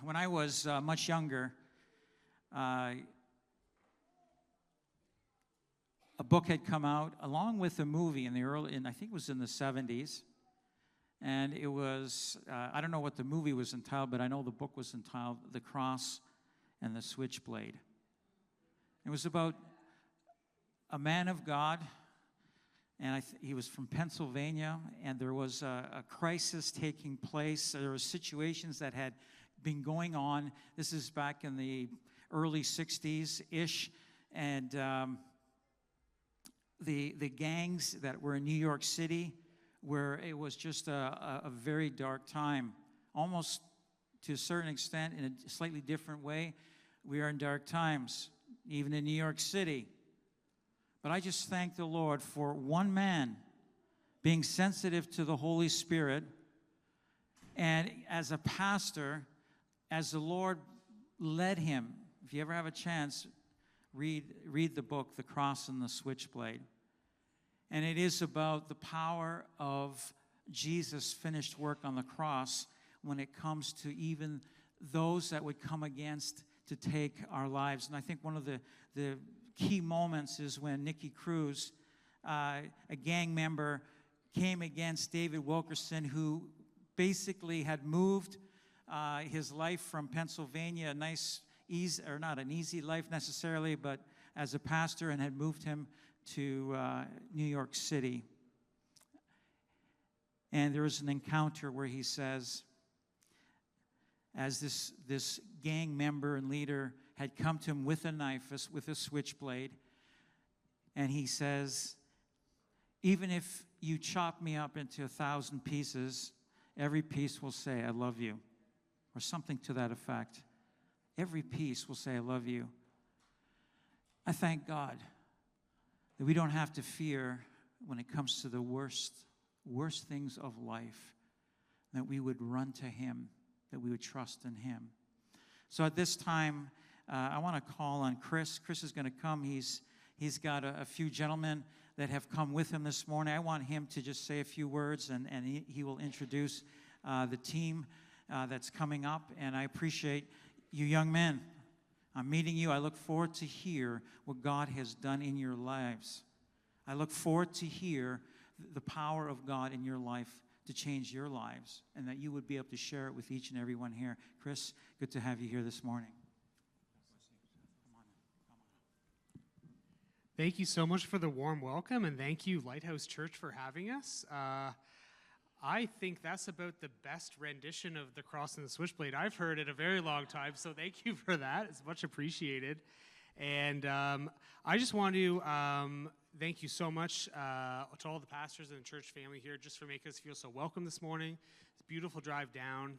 when I was much younger, a book had come out along with a movie in the I think it was in the 70s. And it was, I don't know what the movie was entitled, but I know the book was entitled The Cross and the Switchblade. It was about a man of God, and he was from Pennsylvania, and there was a crisis taking place. There were situations that had been going on. This is back in the early 60s-ish, and the gangs that were in New York City, where it was just a very dark time, almost to a certain extent, in a slightly different way. We are in dark times, even in New York City. But I just thank the Lord for one man being sensitive to the Holy Spirit, and as a pastor, as the Lord led him. If you ever have a chance, read the book, The Cross and the Switchblade. And it is about the power of Jesus' finished work on the cross when it comes to even those that would come against to take our lives. And I think one of the key moments is when Nicky Cruz, a gang member, came against David Wilkerson, who basically had moved his life from Pennsylvania, a nice, easy, or not an easy life necessarily, but as a pastor, and had moved him to New York City. And there was an encounter where he says, as this gang member and leader had come to him with a knife, with a switchblade, and he says, even if you chop me up into 1,000 pieces, every piece will say, I love you, or something to that effect. Every piece will say, I love you. I thank God that we don't have to fear when it comes to the worst things of life, that we would run to Him, that we would trust in Him. So at this time, I want to call on Chris. Chris is going to come. He's got a few gentlemen that have come with him this morning. I want him to just say a few words, and he will introduce the team that's coming up. And I appreciate you young men. I'm meeting you. I look forward to hear what God has done in your lives. I look forward to hear the power of God in your life to change your lives, and that you would be able to share it with each and every one here. Chris, good to have you here this morning. Thank you so much for the warm welcome, and thank you, Lighthouse Church, for having us. I think that's about the best rendition of The Cross and the Switchblade I've heard in a very long time, so thank you for that. It's much appreciated. And I just want to thank you so much to all the pastors and the church family here just for making us feel so welcome this morning. It's a beautiful drive down.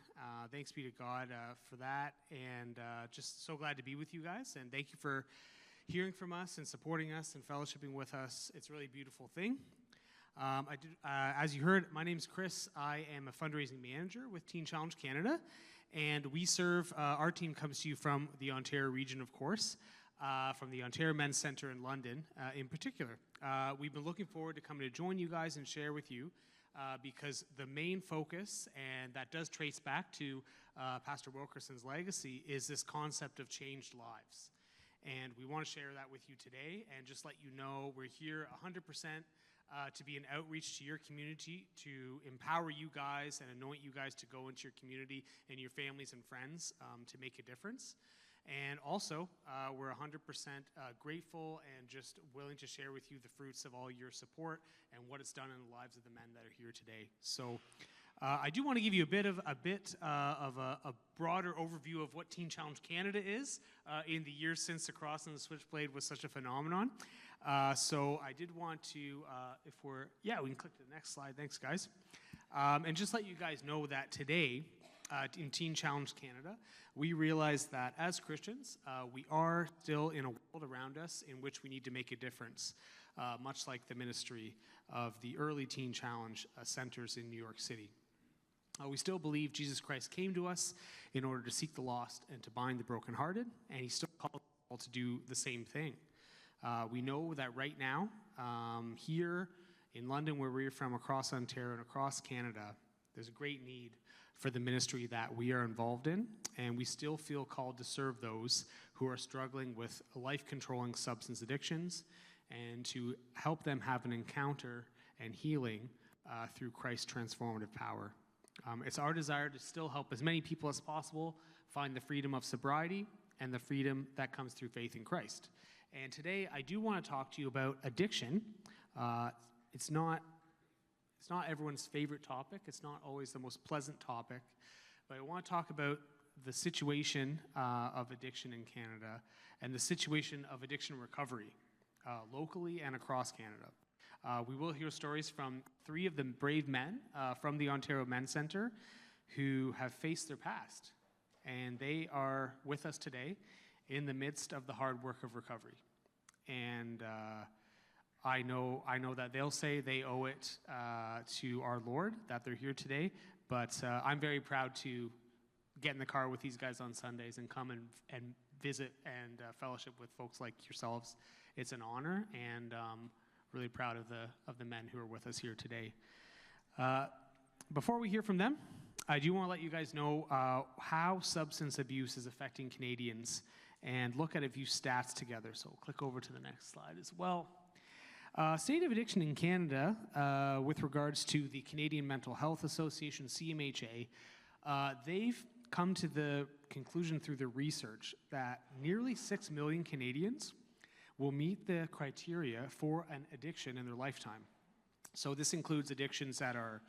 Thanks be to God for that, and just so glad to be with you guys. And thank you for hearing from us and supporting us and fellowshipping with us. It's a really beautiful thing. As you heard, my name's Chris. I am a fundraising manager with Teen Challenge Canada, and we serve, our team comes to you from the Ontario region, of course, from the Ontario Men's Centre in London in particular. We've been looking forward to coming to join you guys and share with you because the main focus, and that does trace back to Pastor Wilkerson's legacy, is this concept of changed lives. And we want to share that with you today and just let you know we're here 100% to be an outreach to your community, to empower you guys and anoint you guys to go into your community and your families and friends to make a difference. And also, we're 100% grateful and just willing to share with you the fruits of all your support and what it's done in the lives of the men that are here today. So I do want to give you a bit of a broader overview of what Teen Challenge Canada is in the years since The Cross and the Switchblade was such a phenomenon. So I did want to, we can click to the next slide. Thanks, guys. And just let you guys know that today, in Teen Challenge Canada, we realize that as Christians, we are still in a world around us in which we need to make a difference, much like the ministry of the early Teen Challenge centers in New York City. We still believe Jesus Christ came to us in order to seek the lost and to bind the brokenhearted, and He still calls us to do the same thing. We know that right now, here in London, where we're from, across Ontario and across Canada, there's a great need for the ministry that we are involved in, and we still feel called to serve those who are struggling with life-controlling substance addictions and to help them have an encounter and healing through Christ's transformative power. It's our desire to still help as many people as possible find the freedom of sobriety and the freedom that comes through faith in Christ. And today I do want to talk to you about addiction. It's not everyone's favorite topic. It's not always the most pleasant topic. But I want to talk about the situation of addiction in Canada and the situation of addiction recovery locally and across Canada. We will hear stories from 3 of the brave men from the Ontario Men's Centre who have faced their past. And they are with us today in the midst of the hard work of recovery. And I know that they'll say they owe it to our Lord that they're here today, but I'm very proud to get in the car with these guys on Sundays and come and visit and fellowship with folks like yourselves. It's an honor, and really proud of the men who are with us here today. Before we hear from them, I do want to let you guys know how substance abuse is affecting Canadians and look at a few stats together. So click over to the next slide as well. State of addiction in Canada, with regards to the Canadian Mental Health Association, CMHA, they've come to the conclusion through their research that nearly 6 million Canadians will meet the criteria for an addiction in their lifetime. So this includes addictions that are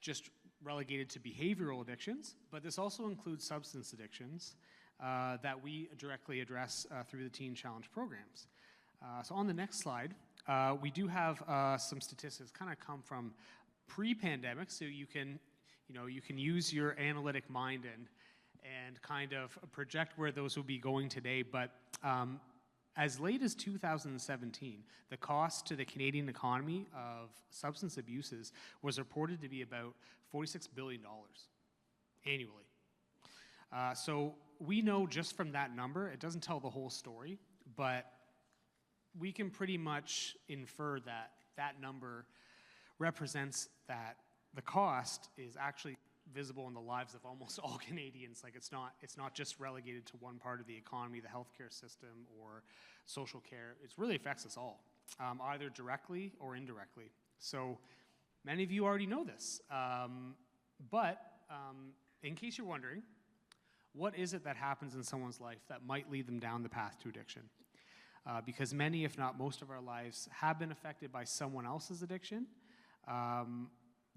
just relegated to behavioral addictions, but this also includes substance addictions that we directly address through the Teen Challenge programs. So on the next slide, we do have some statistics kind of come from pre-pandemic, so you can use your analytic mind and kind of project where those will be going today. But as late as 2017, the cost to the Canadian economy of substance abuses was reported to be about $46 billion annually. So we know just from that number, it doesn't tell the whole story, but we can pretty much infer that that number represents that the cost is actually visible in the lives of almost all Canadians. Like it's not just relegated to one part of the economy, the healthcare system or social care. It really affects us all, either directly or indirectly. So many of you already know this, but in case you're wondering, what is it that happens in someone's life that might lead them down the path to addiction? Because many, if not most of our lives have been affected by someone else's addiction.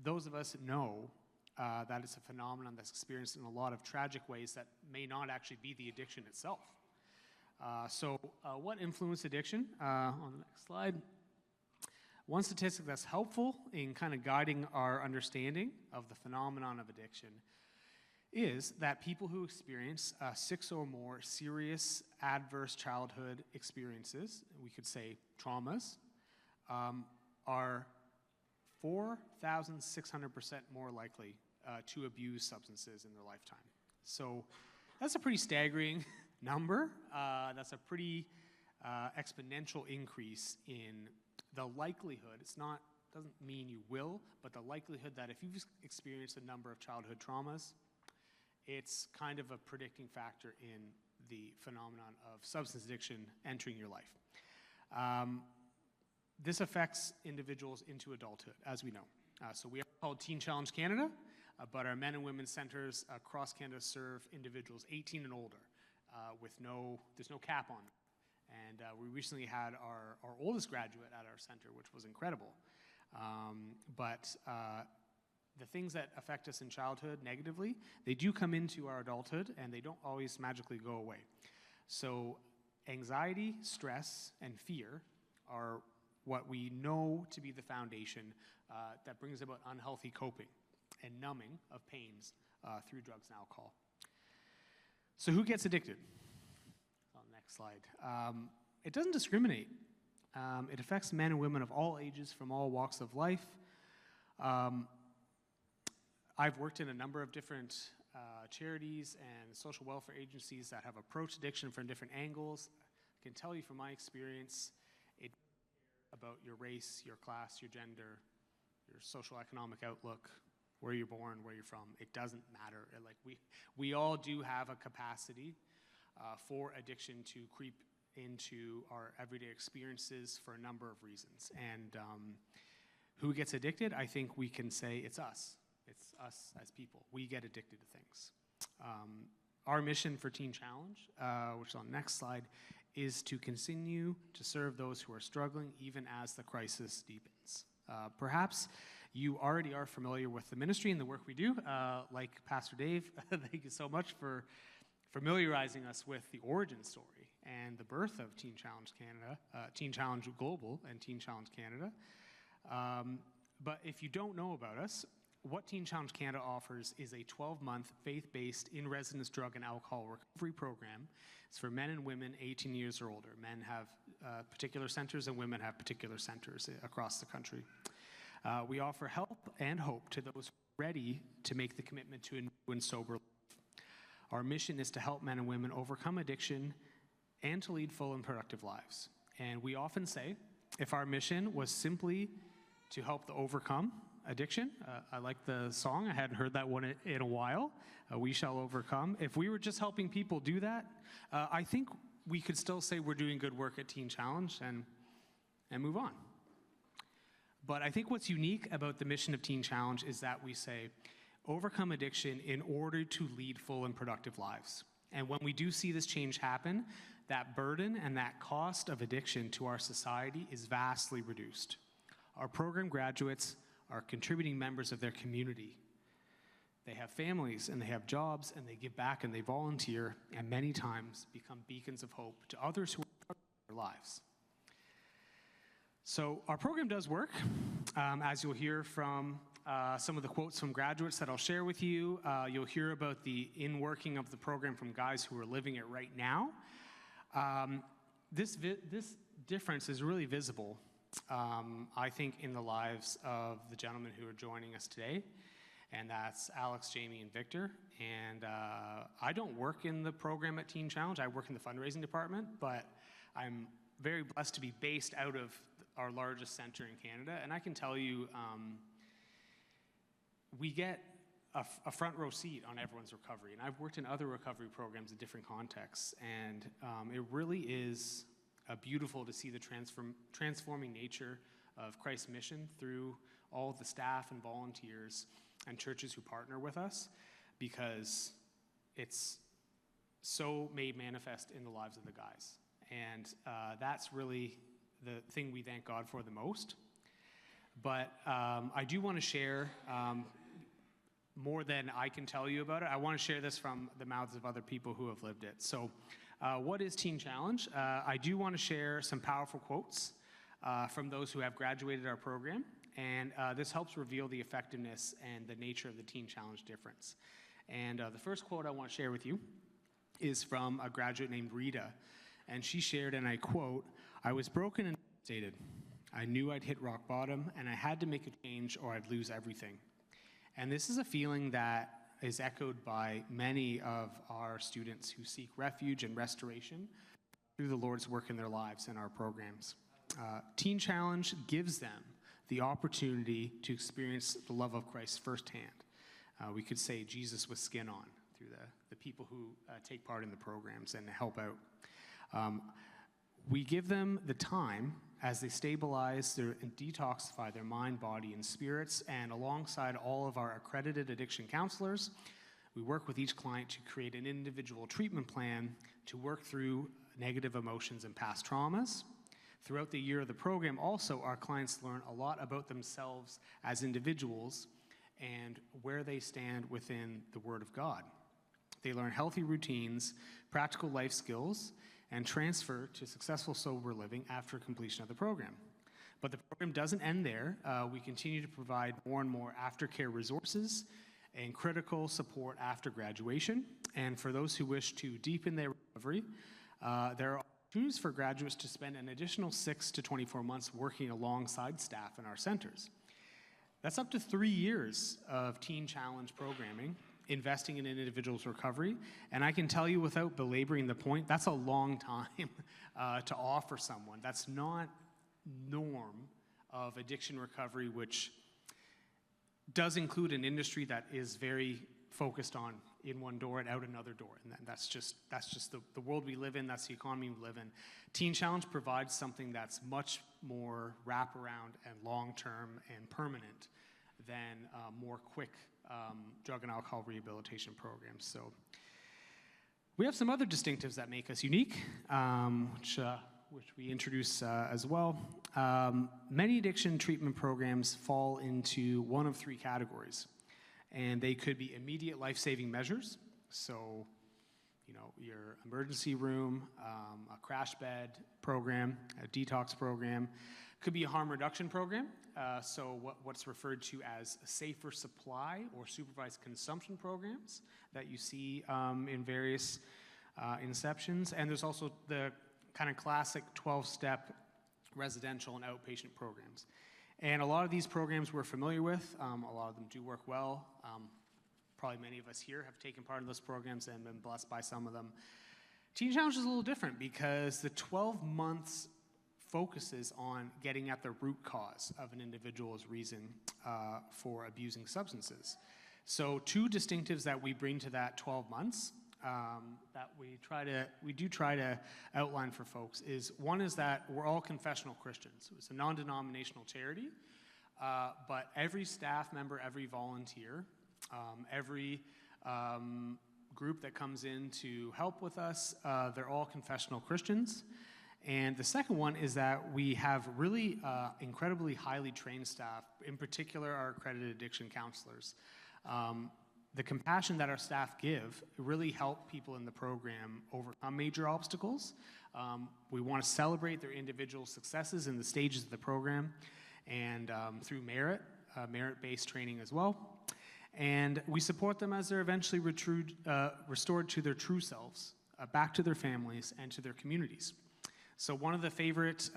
Those of us know that it's a phenomenon that's experienced in a lot of tragic ways that may not actually be the addiction itself. So what influenced addiction? On the next slide. One statistic that's helpful in kind of guiding our understanding of the phenomenon of addiction is that people who experience 6 or more serious adverse childhood experiences, we could say traumas, are 4,600% more likely to abuse substances in their lifetime. So that's a pretty staggering number. That's a pretty exponential increase in the likelihood. Doesn't mean you will, but the likelihood that if you've experienced a number of childhood traumas, it's kind of a predicting factor in the phenomenon of substance addiction entering your life. This affects individuals into adulthood, as we know. So we are called Teen Challenge Canada, but our men and women's centers across Canada serve individuals 18 and older there's no cap on them. And we recently had our oldest graduate at our center, which was incredible. But the things that affect us in childhood negatively, they do come into our adulthood, and they don't always magically go away. So anxiety, stress, and fear are what we know to be the foundation that brings about unhealthy coping and numbing of pains through drugs and alcohol. So who gets addicted? On the next slide. It doesn't discriminate. It affects men and women of all ages from all walks of life. I've worked in a number of different charities and social welfare agencies that have approached addiction from different angles. I can tell you from my experience, it about your race, your class, your gender, your social economic outlook, where you're born, where you're from. It doesn't matter. Like we all do have a capacity for addiction to creep into our everyday experiences for a number of reasons. And who gets addicted? I think we can say it's us. It's us as people. We get addicted to things. Our mission for Teen Challenge, which is on the next slide, is to continue to serve those who are struggling even as the crisis deepens. Perhaps you already are familiar with the ministry and the work we do. Like Pastor Dave, thank you so much for familiarizing us with the origin story and the birth of Teen Challenge Canada, Teen Challenge Global and Teen Challenge Canada. But if you don't know about us, what Teen Challenge Canada offers is a 12-month faith-based in-residence drug and alcohol recovery program. It's for men and women 18 years or older. Men have particular centers and women have particular centers across the country. We offer help and hope to those ready to make the commitment to a new and sober life. Our mission is to help men and women overcome addiction and to lead full and productive lives. And we often say, if our mission was simply to help the overcome addiction, I like the song, I hadn't heard that one in a while, We Shall Overcome. If we were just helping people do that, I think we could still say we're doing good work at Teen Challenge and move on. But I think what's unique about the mission of Teen Challenge is that we say, overcome addiction in order to lead full and productive lives. And when we do see this change happen, that burden and that cost of addiction to our society is vastly reduced. Our program graduates are contributing members of their community. They have families and they have jobs and they give back and they volunteer and many times become beacons of hope to others who are struggling in their lives. So our program does work, as you'll hear from some of the quotes from graduates that I'll share with you. You'll hear about the in-working of the program from guys who are living it right now. This difference is really visible, I think, in the lives of the gentlemen who are joining us today, and that's Alex, Jamie, and Victor. And I don't work in the program at Teen Challenge. I work in the fundraising department, but I'm very blessed to be based out of our largest center in Canada. And I can tell you, we get a front row seat on everyone's recovery. And I've worked in other recovery programs in different contexts. And it really is beautiful to see the transforming nature of Christ's mission through all of the staff and volunteers and churches who partner with us, because it's so made manifest in the lives of the guys. And that's really the thing we thank God for the most. But I do want to share more than I can tell you about it. I want to share this from the mouths of other people who have lived it. So what is Teen Challenge? I do want to share some powerful quotes from those who have graduated our program. And this helps reveal the effectiveness and the nature of the Teen Challenge difference. And the first quote I want to share with you is from a graduate named Rita. And she shared, and I quote, "I was broken and devastated. I knew I'd hit rock bottom, and I had to make a change or I'd lose everything." And this is a feeling that is echoed by many of our students who seek refuge and restoration through the Lord's work in their lives and our programs. Teen Challenge gives them the opportunity to experience the love of Christ firsthand. We could say Jesus with skin on through the people who take part in the programs and help out. We give them the time as they stabilize and detoxify their mind, body, and spirits, and alongside all of our accredited addiction counselors, we work with each client to create an individual treatment plan to work through negative emotions and past traumas. Throughout the year of the program, also, our clients learn a lot about themselves as individuals and where they stand within the Word of God. They learn healthy routines, practical life skills, and transfer to successful sober living after completion of the program. But the program doesn't end there. We continue to provide more and more aftercare resources and critical support after graduation. And for those who wish to deepen their recovery, there are opportunities for graduates to spend an additional 6 to 24 months working alongside staff in our centers. That's up to 3 years of Teen Challenge programming, investing in an individual's recovery. And I can tell you without belaboring the point, that's a long time to offer someone. That's not norm of addiction recovery, which does include an industry that is very focused on in one door and out another door, and that's just the world we live in. That's the economy we live in. Teen Challenge provides something that's much more wraparound and long-term and permanent than more quick drug and alcohol rehabilitation programs. So we have some other distinctives that make us unique, which we introduce as well. Many addiction treatment programs fall into one of three categories, and they could be immediate life-saving measures. So, your emergency room, a crash bed program, a detox program. Could be a harm reduction program, so what's referred to as safer supply or supervised consumption programs that you see in various inceptions. And there's also the kind of classic 12-step residential and outpatient programs. And a lot of these programs we're familiar with. A lot of them do work well. Probably many of us here have taken part in those programs and been blessed by some of them. Teen Challenge is a little different because the 12 months focuses on getting at the root cause of an individual's reason for abusing substances. So two distinctives that we bring to that 12 months that we do try to outline for folks is, one is that we're all confessional Christians. It's a non-denominational charity, but every staff member, every volunteer, every group that comes in to help with us, they're all confessional Christians. And the second one is that we have really incredibly highly trained staff, in particular our accredited addiction counselors. The compassion that our staff give really help people in the program overcome major obstacles. We want to celebrate their individual successes in the stages of the program, and through merit-based training as well. And we support them as they're eventually restored to their true selves, back to their families and to their communities. So one of the favorite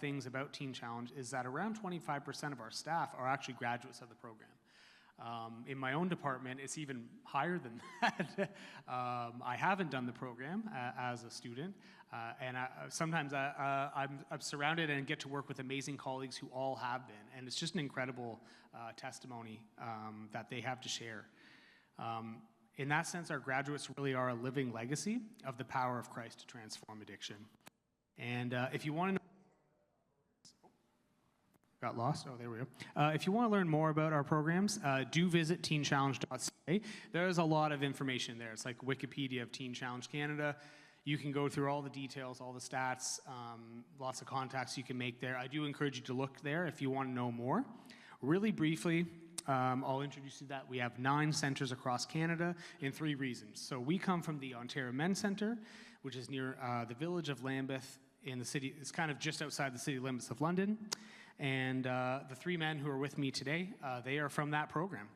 things about Teen Challenge is that around 25% of our staff are actually graduates of the program. In my own department, it's even higher than that. I haven't done the program as a student, and sometimes I'm surrounded and get to work with amazing colleagues who all have been, and it's just an incredible testimony that they have to share. In that sense, our graduates really are a living legacy of the power of Christ to transform addiction. And if you want to know, got lost. Oh, there we go. If you want to learn more about our programs, do visit teenchallenge.ca. There's a lot of information there. It's like Wikipedia of Teen Challenge Canada. You can go through all the details, all the stats, lots of contacts you can make there. I do encourage you to look there if you want to know more. Really briefly, I'll introduce you to that. We have 9 centers across Canada in 3 regions. So we come from the Ontario Men's Centre, which is near the village of Lambeth in the city. It's kind of just outside the city limits of London. And the 3 men who are with me today, they are from that program.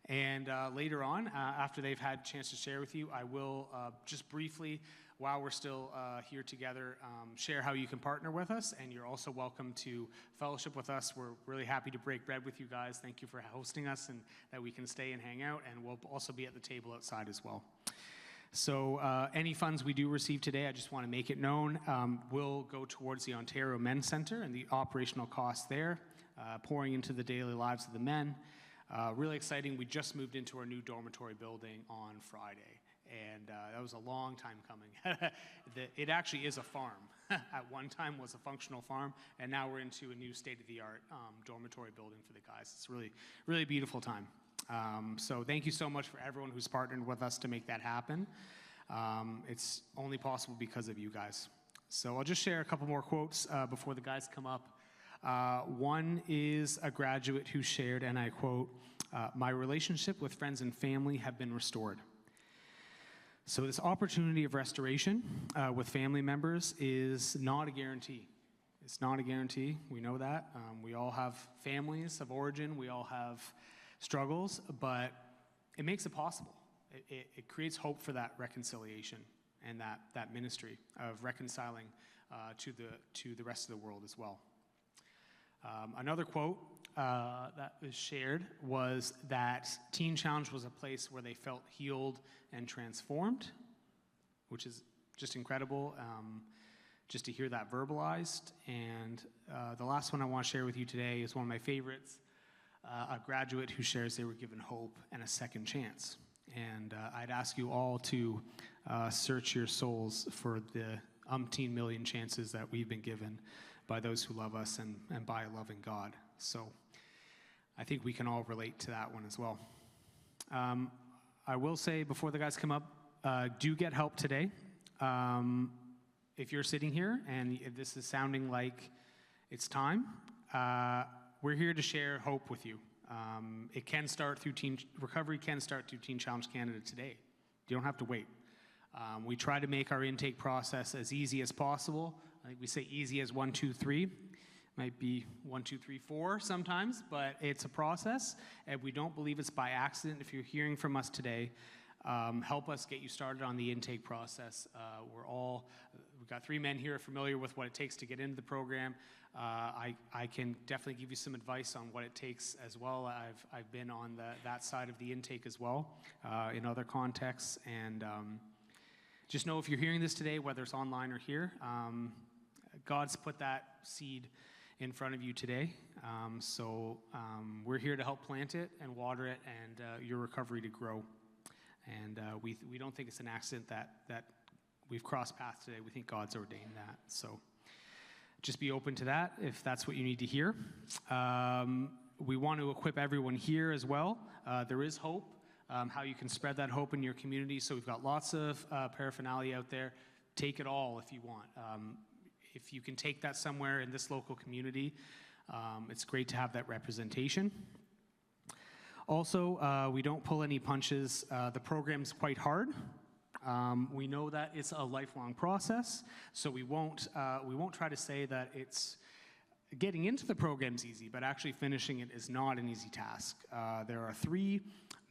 And later on, after they've had a chance to share with you, I will just briefly, while we're still here together, share how you can partner with us. And you're also welcome to fellowship with us. We're really happy to break bread with you guys. Thank you for hosting us, and that we can stay and hang out. And we'll also be at the table outside as well. So any funds we do receive today, I just want to make it known, will go towards the Ontario Men's Centre and the operational costs there, pouring into the daily lives of the men. Really exciting. We just moved into our new dormitory building on Friday, and that was a long time coming. It actually is a farm. At one time was a functional farm, and now we're into a new state-of-the-art dormitory building for the guys. It's really, really beautiful time. So thank you so much for everyone who's partnered with us to make that happen. It's only possible because of you guys. So I'll just share a couple more quotes before the guys come up. One is a graduate who shared, and I quote, "My relationship with friends and family have been restored." So this opportunity of restoration with family members is not a guarantee. It's not a guarantee. We know that. We all have families of origin. We all have struggles, but it makes it possible. It creates hope for that reconciliation and that ministry of reconciling to the rest of the world as well. Another quote that was shared was that Teen Challenge was a place where they felt healed and transformed, which is just incredible, just to hear that verbalized. And the last one I want to share with you today is one of my favorites. a graduate who shares they were given hope and a second chance. And I'd ask you all to search your souls for the umpteen million chances that we've been given by those who love us and by a loving God. So I think we can all relate to that one as well. I will say before the guys come up, do get help today. If you're sitting here and if this is sounding like it's time, we're here to share hope with you. It can start through recovery can start through Teen Challenge Canada today. You don't have to wait. We try to make our intake process as easy as possible. I think we say easy as 1, 2, 3. Might be 1, 2, 3, 4 sometimes, but it's a process, and we don't believe it's by accident. If you're hearing from us today, help us get you started on the intake process. We've got 3 men here familiar with what it takes to get into the program. I can definitely give you some advice on what it takes as well. I've been on that side of the intake as well in other contexts, and just know if you're hearing this today, whether it's online or here, God's put that seed in front of you today. So we're here to help plant it and water it and your recovery to grow. And we don't think it's an accident that we've crossed paths today. We think God's ordained that. So just be open to that if that's what you need to hear. We want to equip everyone here as well. There is hope, how you can spread that hope in your community. So we've got lots of paraphernalia out there. Take it all if you want. If you can take that somewhere in this local community, it's great to have that representation. Also, we don't pull any punches. The program's quite hard. We know that it's a lifelong process, so we won't try to say that it's getting into the program's easy, but actually finishing it is not an easy task. There are 3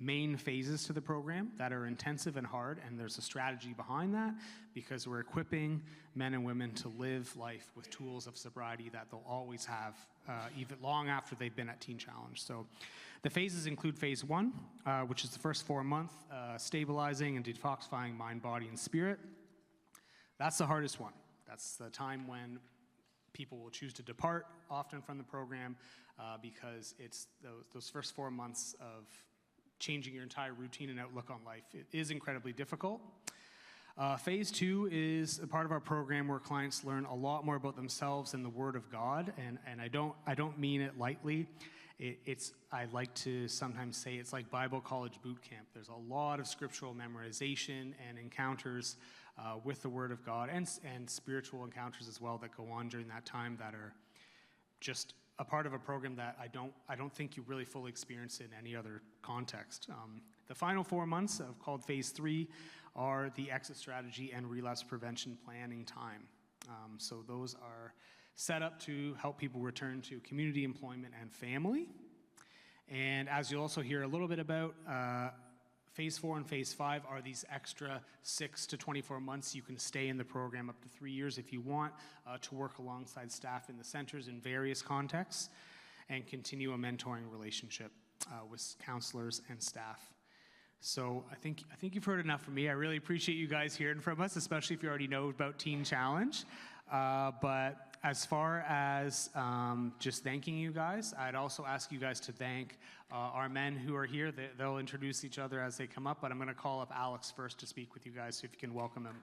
main phases to the program that are intensive and hard, and there's a strategy behind that because we're equipping men and women to live life with tools of sobriety that they'll always have, even long after they've been at Teen Challenge. So the phases include phase 1, which is the first 4 months, stabilizing and detoxifying mind, body, and spirit. That's the hardest one. That's the time when people will choose to depart often from the program because it's those first 4 months of changing your entire routine and outlook on life. It is incredibly difficult. Phase 2 is a part of our program where clients learn a lot more about themselves and the Word of God, and I don't mean it lightly. I like to sometimes say it's like Bible college boot camp. There's a lot of scriptural memorization and encounters with the Word of God and spiritual encounters as well that go on during that time that are just a part of a program that I don't think you really fully experience in any other context. The final 4 months called phase 3 are the exit strategy and relapse prevention planning time. So those are set up to help people return to community, employment, and family. And as you'll also hear a little bit about, phase 4 and phase 5 are these extra 6 to 24 months. You can stay in the program up to 3 years if you want to work alongside staff in the centers in various contexts and continue a mentoring relationship with counselors and staff. So I think you've heard enough from me. I really appreciate you guys hearing from us, especially if you already know about Teen Challenge. But as far as just thanking you guys, I'd also ask you guys to thank our men who are here. They'll introduce each other as they come up, but I'm going to call up Alex first to speak with you guys, so if you can welcome him.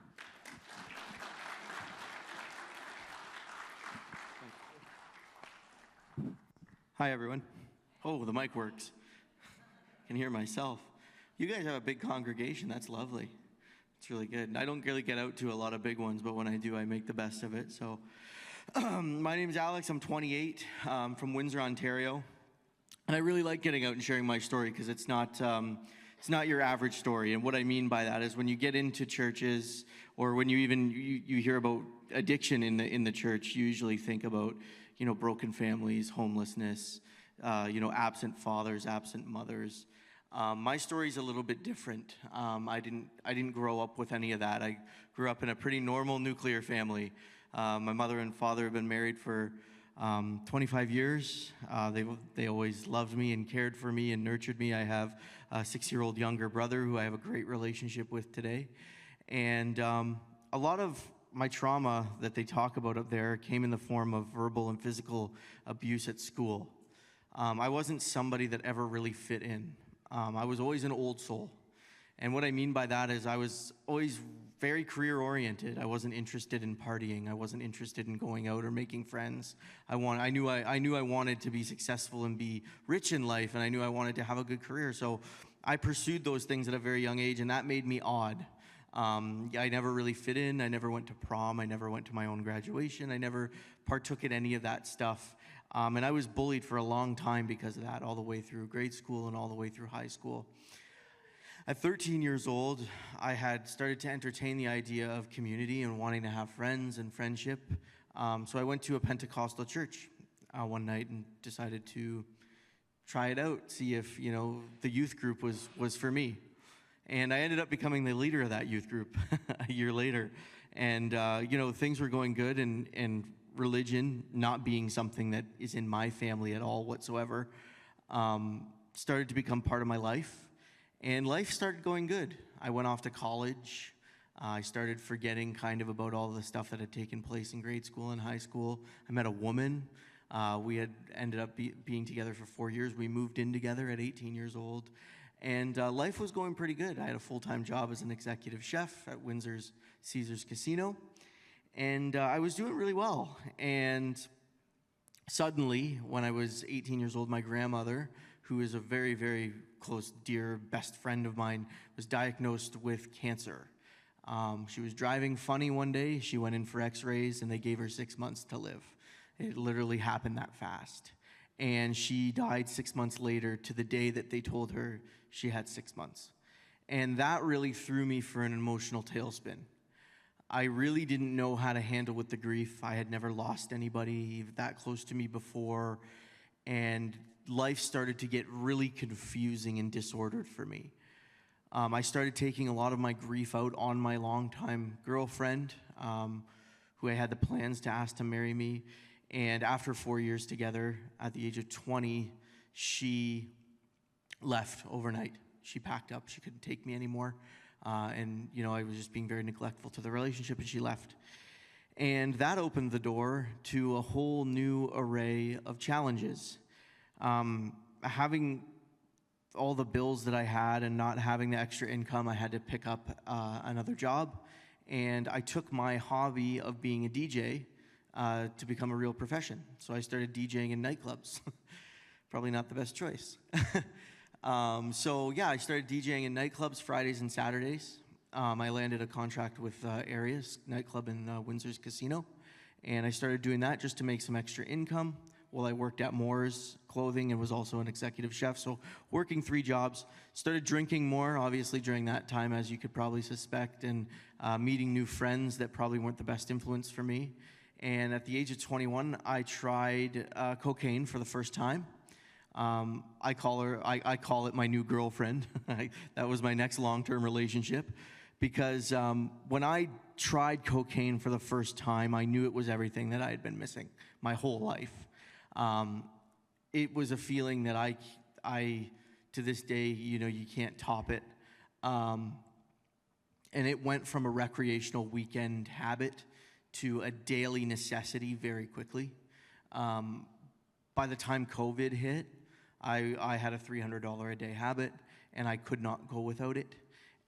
Hi, everyone. Oh, the mic works. I can hear myself. You guys have a big congregation. That's lovely. It's really good. I don't really get out to a lot of big ones, but when I do, I make the best of it. So my name is Alex. I'm 28, from Windsor, Ontario. And I really like getting out and sharing my story because it's not your average story. And what I mean by that is when you get into churches or when you hear about addiction in the church, you usually think about, broken families, homelessness, absent fathers, absent mothers. My story is a little bit different. I didn't grow up with any of that. I grew up in a pretty normal nuclear family. My mother and father have been married for 25 years. They always loved me and cared for me and nurtured me. I have a 6-year-old younger brother who I have a great relationship with today. And a lot of my trauma that they talk about up there came in the form of verbal and physical abuse at school. I wasn't somebody that ever really fit in. I was always an old soul. And what I mean by that is I was always very career-oriented. I wasn't interested in partying. I wasn't interested in going out or making friends. I knew I wanted to be successful and be rich in life, and I knew I wanted to have a good career. So I pursued those things at a very young age, and that made me odd. I never really fit in. I never went to prom. I never went to my own graduation. I never partook in any of that stuff. And I was bullied for a long time because of that, all the way through grade school and all the way through high school. At 13 years old, I had started to entertain the idea of community and wanting to have friends and friendship. So I went to a Pentecostal church one night and decided to try it out, see if, the youth group was for me. And I ended up becoming the leader of that youth group a year later. And, things were going good, and religion, not being something that is in my family at all whatsoever, started to become part of my life. And life started going good. I went off to college. I started forgetting kind of about all the stuff that had taken place in grade school and high school. I met a woman. We had ended up being together for 4 years. We moved in together at 18 years old. And life was going pretty good. I had a full-time job as an executive chef at Windsor's Caesars Casino. And I was doing really well. And suddenly, when I was 18 years old, my grandmother, who is a very, very close, dear, best friend of mine, was diagnosed with cancer. She was driving funny one day. She went in for x-rays, and they gave her 6 months to live. It literally happened that fast. And she died 6 months later to the day that they told her she had 6 months. And that really threw me for an emotional tailspin. I really didn't know how to handle with the grief. I had never lost anybody that close to me before, and life started to get really confusing and disordered for me. I started taking a lot of my grief out on my longtime girlfriend, who I had the plans to ask to marry me. And after 4 years together, at the age of 20, she left overnight. She packed up. She couldn't take me anymore. And I was just being very neglectful to the relationship, and she left. And that opened the door to a whole new array of challenges. Having all the bills that I had and not having the extra income, I had to pick up another job. And I took my hobby of being a DJ to become a real profession. So I started DJing in nightclubs. Probably not the best choice. I started DJing in nightclubs Fridays and Saturdays. I landed a contract with Arias nightclub in Windsor's Casino, and I started doing that just to make some extra income while I worked at Moore's Clothing and was also an executive chef. So working 3 jobs, started drinking more, obviously, during that time, as you could probably suspect, and meeting new friends that probably weren't the best influence for me. And at the age of 21, I tried cocaine for the first time. I call it my new girlfriend. That was my next long-term relationship, because when I tried cocaine for the first time, I knew it was everything that I had been missing my whole life. It was a feeling that I to this day, you can't top it. And it went from a recreational weekend habit to a daily necessity very quickly. By the time COVID hit, I had a $300 a day habit, and I could not go without it.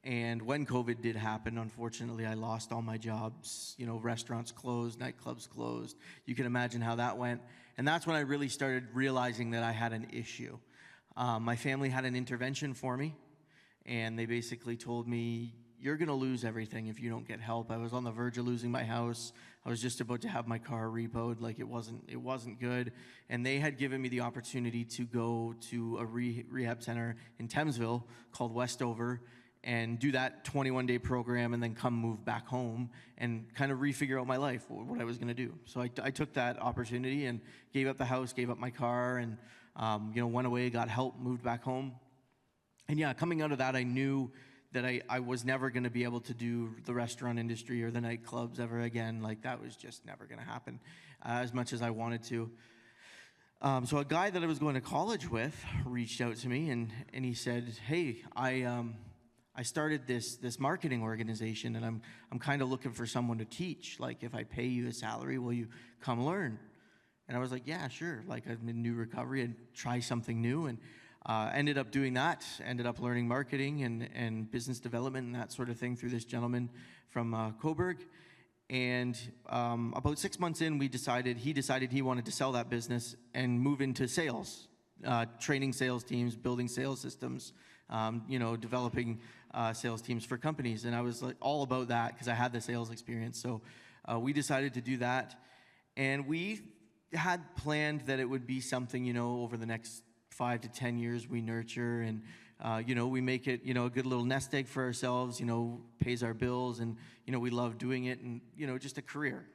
And when COVID did happen, unfortunately, I lost all my jobs. Restaurants closed, nightclubs closed. You can imagine how that went. And that's when I really started realizing that I had an issue. My family had an intervention for me, and they basically told me, you're going to lose everything if you don't get help. I was on the verge of losing my house. I was just about to have my car repoed. It wasn't good. And they had given me the opportunity to go to a rehab center in Thamesville called Westover and do that 21-day program and then come move back home and kind of refigure out my life, what I was going to do. So I took that opportunity and gave up the house, gave up my car, and went away, got help, moved back home. And coming out of that, I knew that I was never going to be able to do the restaurant industry or the nightclubs ever again. That was just never going to happen as much as I wanted to. So a guy that I was going to college with reached out to me, and he said, hey, I started this marketing organization, and I'm kind of looking for someone to teach. If I pay you a salary, will you come learn? And I was like, yeah, sure. Like, I'm in new recovery and try something new. And ended up doing that, ended up learning marketing and business development and that sort of thing through this gentleman from Coburg. And about 6 months in, he decided he wanted to sell that business and move into sales, training sales teams, building sales systems, developing sales teams for companies. And I was like all about that because I had the sales experience. So we decided to do that. And we had planned that it would be something, over the next 5 to 10 years we nurture and, we make it, a good little nest egg for ourselves, pays our bills and, we love doing it and, just a career.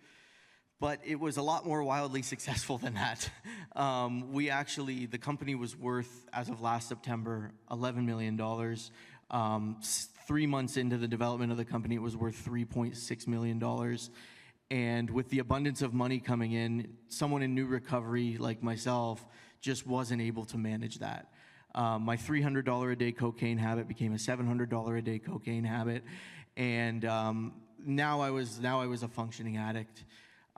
But it was a lot more wildly successful than that. The company was worth, as of last September, $11 million. 3 months into the development of the company, it was worth $3.6 million. And with the abundance of money coming in, someone in new recovery like myself just wasn't able to manage that. My $300 a day cocaine habit became a $700 a day cocaine habit, and now I was a functioning addict.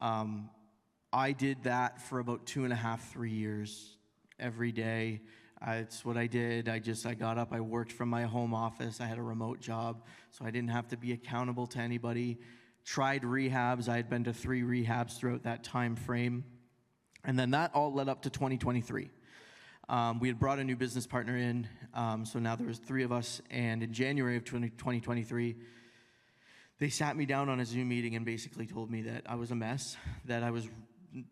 I did that for about 2.5, 3 years, every day. It's what I did. I got up, I worked from my home office. I had a remote job, so I didn't have to be accountable to anybody. Tried rehabs. I had been to 3 rehabs throughout that time frame. And then that all led up to 2023. We had brought a new business partner in, so now there was 3 of us. And in January of 2023, they sat me down on a Zoom meeting and basically told me that I was a mess, that I was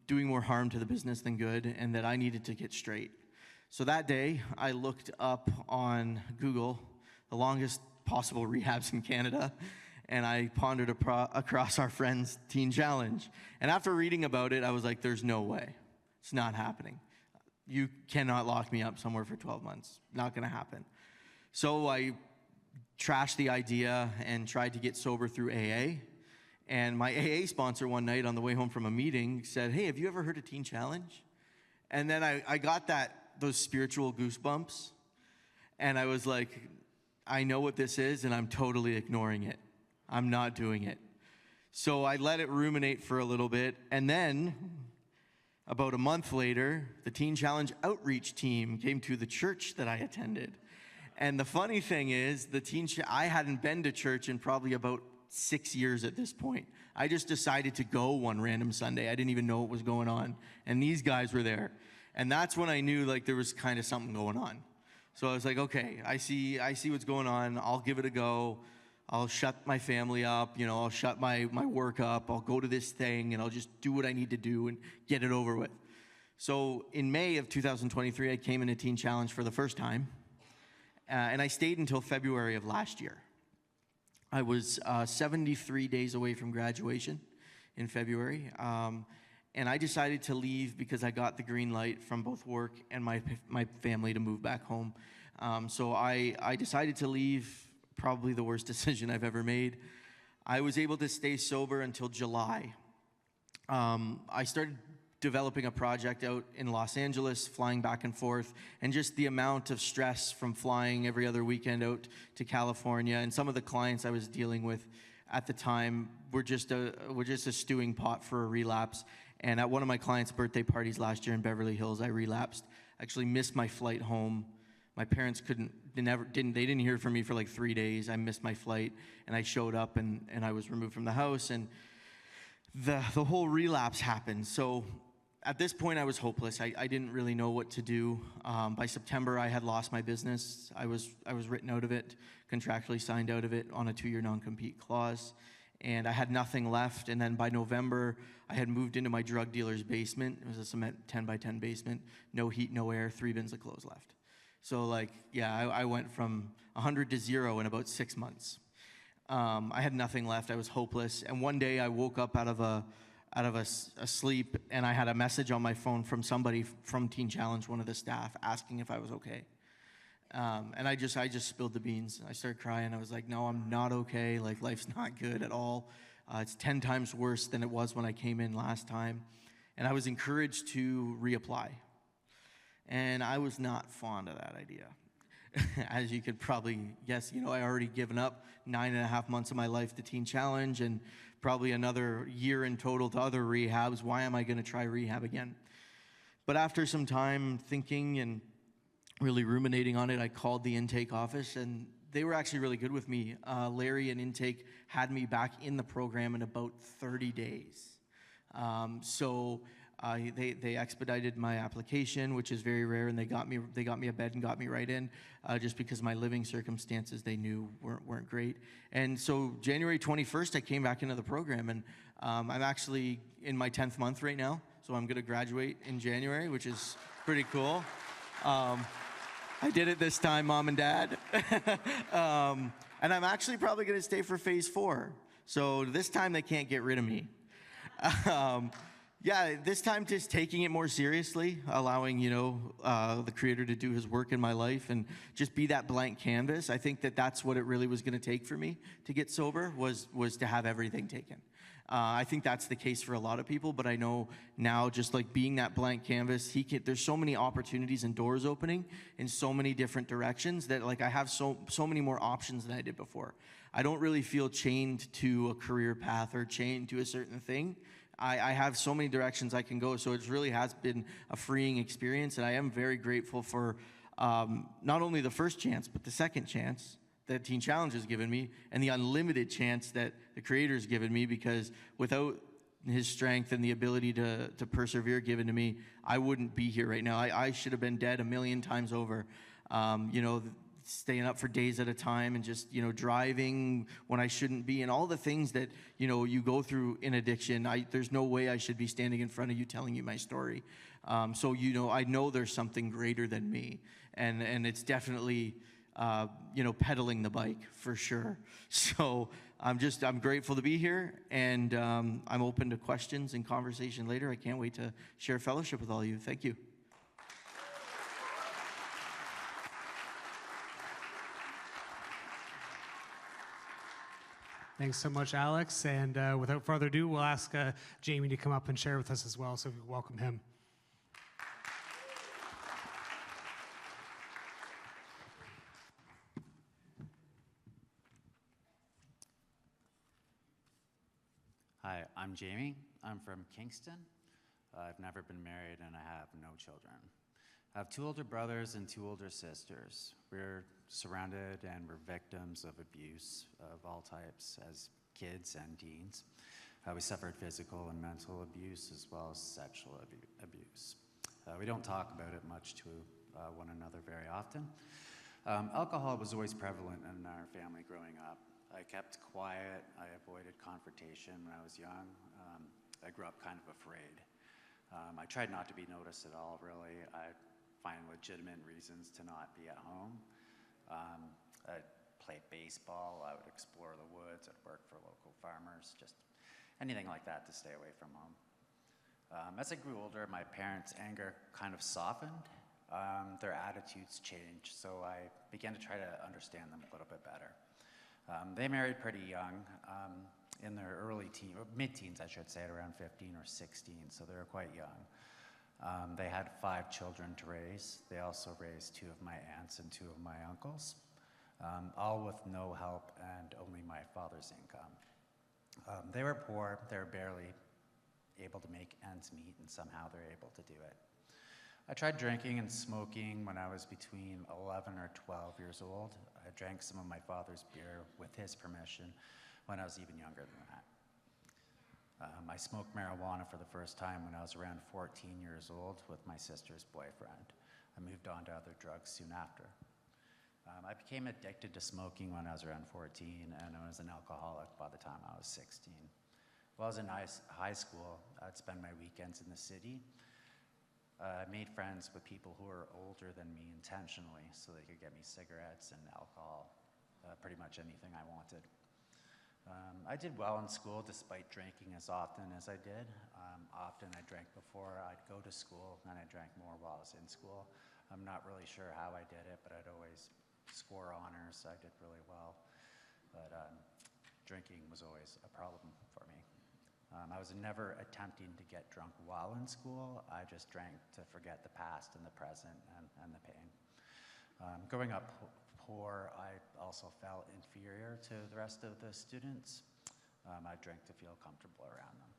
doing more harm to the business than good, and that I needed to get straight. So that day, I looked up on Google the longest possible rehabs in Canada, and I pondered across our friend's teen challenge. And after reading about it, I was like, there's no way. It's not happening. You cannot lock me up somewhere for 12 months. Not going to happen. So I trashed the idea and tried to get sober through AA. And my AA sponsor one night on the way home from a meeting said, hey, have you ever heard of Teen Challenge? And then I got those spiritual goosebumps. And I was like, I know what this is, and I'm totally ignoring it. I'm not doing it. So I let it ruminate for a little bit, and then about a month later, the Teen Challenge outreach team came to the church that I attended. And the funny thing is, I hadn't been to church in probably about 6 years at this point. I just decided to go one random Sunday. I didn't even know what was going on, and these guys were there. And that's when I knew there was kind of something going on. So I was like, okay, I see what's going on. I'll give it a go. I'll shut my family up, I'll shut my work up, I'll go to this thing, and I'll just do what I need to do and get it over with. So in May of 2023, I came into Teen Challenge for the first time, and I stayed until February of last year. I was 73 days away from graduation in February, and I decided to leave because I got the green light from both work and my family to move back home. So I decided to leave. Probably the worst decision I've ever made. I was able to stay sober until July. I started developing a project out in Los Angeles, flying back and forth, and just the amount of stress from flying every other weekend out to California, and some of the clients I was dealing with at the time were just a stewing pot for a relapse. And at one of my clients' birthday parties last year in Beverly Hills, I relapsed. Actually missed my flight home. My parents didn't hear from me for like 3 days. I missed my flight, and I showed up, and I was removed from the house, and the whole relapse happened. So at this point, I was hopeless. I didn't really know what to do. By September, I had lost my business. I was written out of it, contractually signed out of it on a 2-year non-compete clause, and I had nothing left. And then by November, I had moved into my drug dealer's basement. It was a cement 10-by-10 basement, no heat, no air, 3 bins of clothes left. So I went from 100 to 0 in about 6 months. I had nothing left. I was hopeless. And one day I woke up out of a sleep, and I had a message on my phone from somebody from Teen Challenge, one of the staff, asking if I was okay. And I just spilled the beans. I started crying. I was like, no, I'm not okay. Life's not good at all. It's 10 times worse than it was when I came in last time. And I was encouraged to reapply. And I was not fond of that idea. As you could probably guess, I already given up 9.5 months of my life to Teen Challenge and probably another year in total to other rehabs. Why am I going to try rehab again? But after some time thinking and really ruminating on it, I called the intake office, and they were actually really good with me. Larry and intake had me back in the program in about 30 days. So they expedited my application, which is very rare, and they got me a bed and got me right in, just because my living circumstances they knew weren't great. And so January 21st, I came back into the program, and I'm actually in my 10th month right now, so I'm going to graduate in January, which is pretty cool. I did it this time, Mom and Dad. And I'm actually probably going to stay for phase 4. So this time they can't get rid of me. Yeah, this time just taking it more seriously, allowing, the Creator to do his work in my life and just be that blank canvas. I think that's what it really was going to take for me to get sober, was to have everything taken. I think that's the case for a lot of people, but I know now, just like being that blank canvas, there's so many opportunities and doors opening in so many different directions that I have so many more options than I did before. I don't really feel chained to a career path or chained to a certain thing. I have so many directions I can go, so it really has been a freeing experience, and I am very grateful for not only the first chance, but the second chance that Teen Challenge has given me, and the unlimited chance that the Creator's given me, because without his strength and the ability to persevere given to me, I wouldn't be here right now. I should have been dead a million times over. Staying up for days at a time and just, driving when I shouldn't be, and all the things that, you go through in addiction. There's no way I should be standing in front of you telling you my story. So, I know there's something greater than me, and it's definitely, pedaling the bike for sure. So I'm grateful to be here, and I'm open to questions and conversation later. I can't wait to share fellowship with all of you. Thank you. Thanks so much, Alex. And without further ado, we'll ask Jamie to come up and share with us as well, so we welcome him. Hi, I'm Jamie. I'm from Kingston. I've never been married, and I have no children. I have 2 older brothers and 2 older sisters. We're surrounded and we're victims of abuse of all types as kids and teens. We suffered physical and mental abuse as well as sexual abuse. We don't talk about it much to one another very often. Alcohol was always prevalent in our family growing up. I kept quiet. I avoided confrontation when I was young. I grew up kind of afraid. I tried not to be noticed at all, really. I find legitimate reasons to not be at home. I'd play baseball, I would explore the woods, I'd work for local farmers, just anything like that to stay away from home. As I grew older, my parents' anger kind of softened. Their attitudes changed, so I began to try to understand them a little bit better. They married pretty young, in their mid-teens, I should say, at around 15 or 16, so they were quite young. They had 5 children to raise. They also raised 2 of my aunts and 2 of my uncles, all with no help and only my father's income. They were poor. They were barely able to make ends meet, and somehow they're able to do it. I tried drinking and smoking when I was between 11 or 12 years old. I drank some of my father's beer with his permission when I was even younger than that. I smoked marijuana for the first time when I was around 14 years old with my sister's boyfriend. I moved on to other drugs soon after. I became addicted to smoking when I was around 14, and I was an alcoholic by the time I was 16. While I was in high school, I'd spend my weekends in the city. I made friends with people who were older than me intentionally so they could get me cigarettes and alcohol, pretty much anything I wanted. I did well in school despite drinking as often as I did. Often I drank before I'd go to school, and I drank more while I was in school. I'm not really sure how I did it, but I'd always score honors. I did really well, but drinking was always a problem for me. I was never attempting to get drunk while in school. I just drank to forget the past and the present and the pain. Growing up poor, I also felt inferior to the rest of the students. I drank to feel comfortable around them.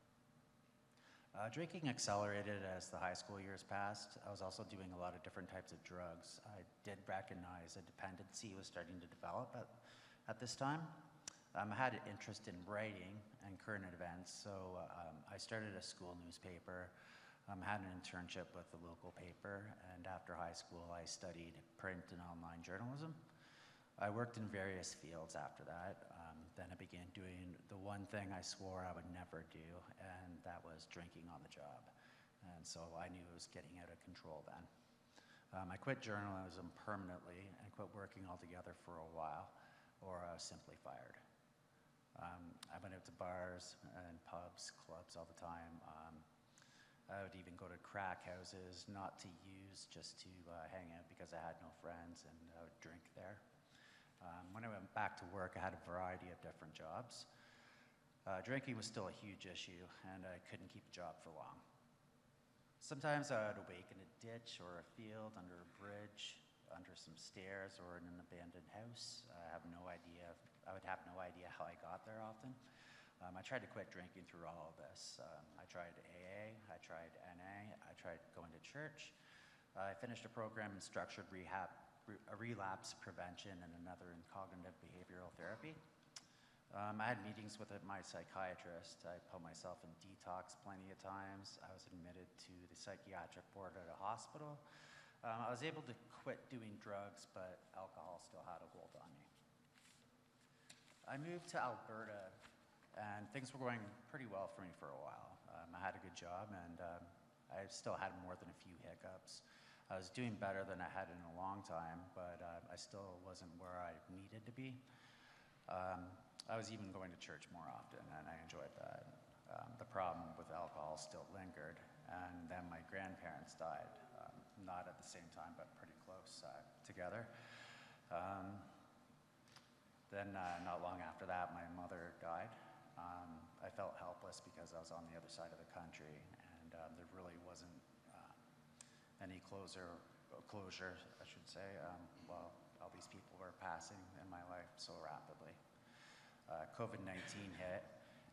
Drinking accelerated as the high school years passed. I was also doing a lot of different types of drugs. I did recognize a dependency was starting to develop at this time. I had an interest in writing and current events, so I started a school newspaper, had an internship with the local paper, and after high school I studied print and online journalism. I worked in various fields after that. Then I began doing the one thing I swore I would never do, and that was drinking on the job. And so I knew it was getting out of control then. I quit journalism permanently and quit working altogether for a while, or I was simply fired. I went out to bars and pubs, clubs all the time. I would even go to crack houses, not to use, just to hang out because I had no friends, and I would drink there. When I went back to work, I had a variety of different jobs. Drinking was still a huge issue, and I couldn't keep a job for long. Sometimes I would awake in a ditch or a field, under a bridge, under some stairs, or in an abandoned house. I would have no idea how I got there often. I tried to quit drinking through all of this. I tried AA, I tried NA, I tried going to church. I finished a program in structured rehab, a relapse prevention, and another in cognitive behavioral therapy. I had meetings with my psychiatrist. I put myself in detox plenty of times. I was admitted to the psychiatric board at a hospital. I was able to quit doing drugs, but alcohol still had a hold on me. I moved to Alberta, and things were going pretty well for me for a while. I had a good job, and I still had more than a few hiccups. I was doing better than I had in a long time, but I still wasn't where I needed to be. I was even going to church more often, and I enjoyed that. The problem with alcohol still lingered, and then my grandparents died, not at the same time, but pretty close together. Then not long after that, my mother died. I felt helpless because I was on the other side of the country, and there really wasn't any closure, I should say, while all these people were passing in my life so rapidly. COVID-19 hit,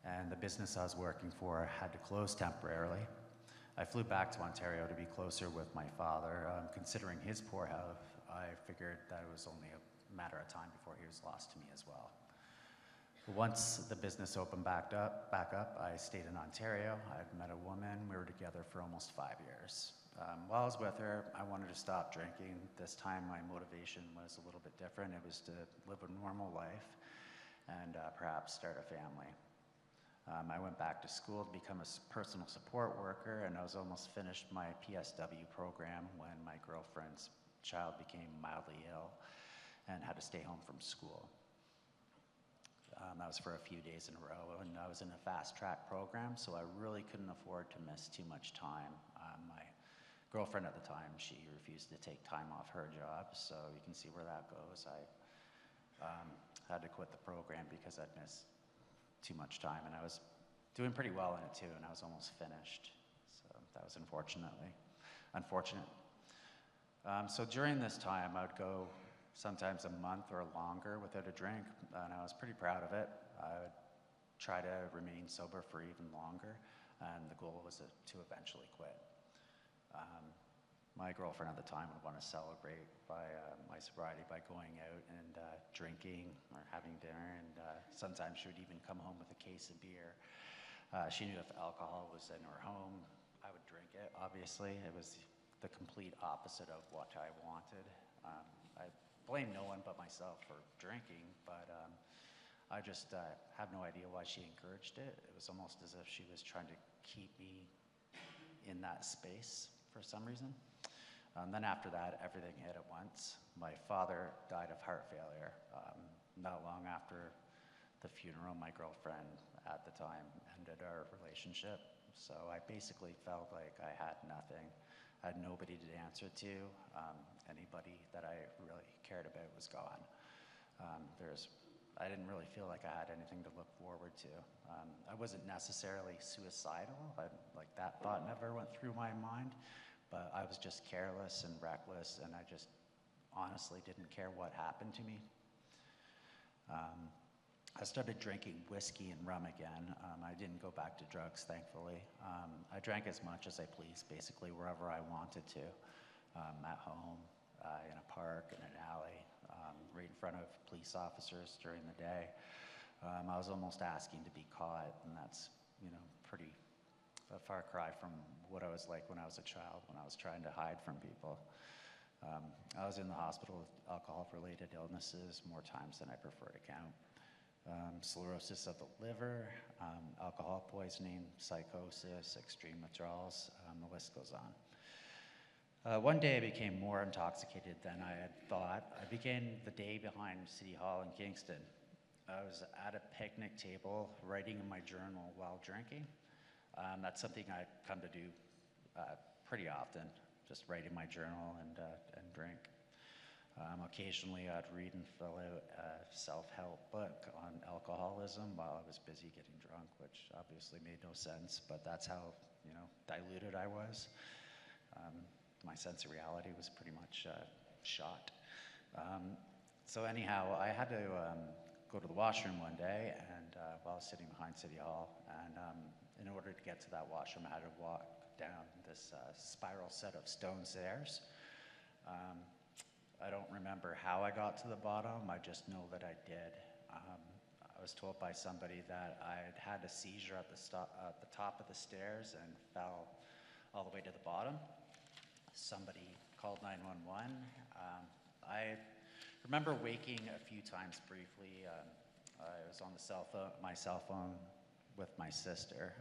and the business I was working for had to close temporarily. I flew back to Ontario to be closer with my father. Considering his poor health, I figured that it was only a matter of time before he was lost to me as well. Once the business opened back up, I stayed in Ontario. I'd met a woman. We were together for almost 5 years. While I was with her, I wanted to stop drinking. This time, my motivation was a little bit different. It was to live a normal life and perhaps start a family. I went back to school to become a personal support worker, and I was almost finished my PSW program when my girlfriend's child became mildly ill and had to stay home from school. That was for a few days in a row, and I was in a fast-track program, so I really couldn't afford to miss too much time. My girlfriend at the time, she refused to take time off her job, so you can see where that goes. I had to quit the program because I'd missed too much time, and I was doing pretty well in it too, and I was almost finished. So that was unfortunate. So during this time, I would go sometimes a month or longer without a drink, and I was pretty proud of it. I would try to remain sober for even longer, and the goal was to eventually quit. My girlfriend at the time would want to celebrate my sobriety by going out and drinking or having dinner, and sometimes she would even come home with a case of beer. She knew if alcohol was in her home, I would drink it, obviously. It was the complete opposite of what I wanted. I blame no one but myself for drinking, but I just have no idea why she encouraged it. It was almost as if she was trying to keep me in that space for some reason. Then after that, everything hit at once. My father died of heart failure. Not long after the funeral, my girlfriend at the time ended our relationship. So I basically felt like I had nothing. I had nobody to answer to. Anybody that I really cared about was gone. I didn't really feel like I had anything to look forward to. I wasn't necessarily suicidal. Like that thought never went through my mind, but I was just careless and reckless, and I just honestly didn't care what happened to me. I started drinking whiskey and rum again. I didn't go back to drugs, thankfully. I drank as much as I pleased, basically wherever I wanted to, at home, in a park, in an alley, right in front of police officers during the day. I was almost asking to be caught, and that's, pretty a far cry from what I was like when I was a child, when I was trying to hide from people. I was in the hospital with alcohol-related illnesses more times than I prefer to count. Cirrhosis of the liver, alcohol poisoning, psychosis, extreme withdrawals, the list goes on. One day I became more intoxicated than I had thought. I began the day behind City Hall in Kingston. I was at a picnic table writing in my journal while drinking. That's something I come to do pretty often, just write in my journal and drink. Occasionally I'd read and fill out a self-help book on alcoholism while I was busy getting drunk, which obviously made no sense, but that's how, diluted I was. My sense of reality was pretty much shot. So anyhow, I had to go to the washroom one day, and while I was sitting behind City Hall, and in order to get to that washroom, I had to walk down this spiral set of stone stairs. I don't remember how I got to the bottom, I just know that I did. I was told by somebody that I'd had a seizure at the top of the stairs and fell all the way to the bottom. Somebody called 911. I remember waking a few times briefly. I was on my cell phone with my sister.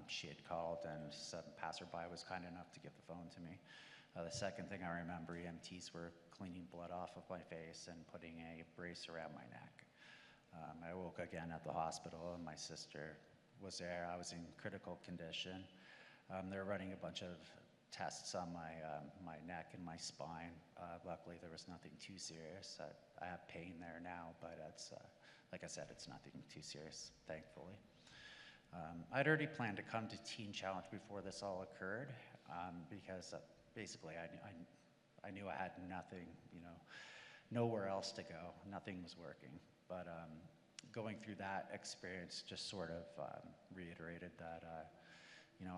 She had called, and some passerby was kind enough to give the phone to me. The second thing I remember, EMTs were cleaning blood off of my face and putting a brace around my neck. I woke again at the hospital, and my sister was there. I was in critical condition. They were running a bunch of tests on my neck and my spine. Luckily, there was nothing too serious. I have pain there now, but it's, like I said, it's nothing too serious, thankfully. I'd already planned to come to Teen Challenge before this all occurred, because basically I knew I had nothing, nowhere else to go. Nothing was working. But going through that experience just sort of reiterated that,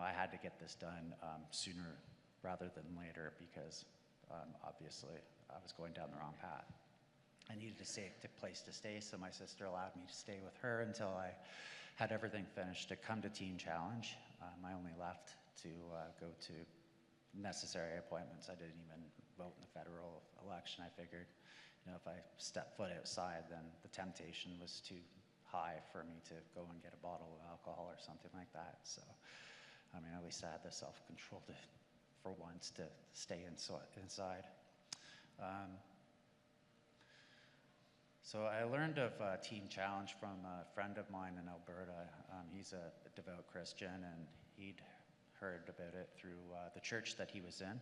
I had to get this done sooner rather than later, because obviously I was going down the wrong path. I needed a safe place to stay, so my sister allowed me to stay with her until I had everything finished to come to Teen Challenge. I only left to go to necessary appointments. I didn't even vote in the federal election. I figured, if I stepped foot outside, then the temptation was too high for me to go and get a bottle of alcohol or something like that. So, at least I had the self-control for once to stay inside. So I learned of Teen Challenge from a friend of mine in Alberta. He's a devout Christian, and he'd heard about it through the church that he was in.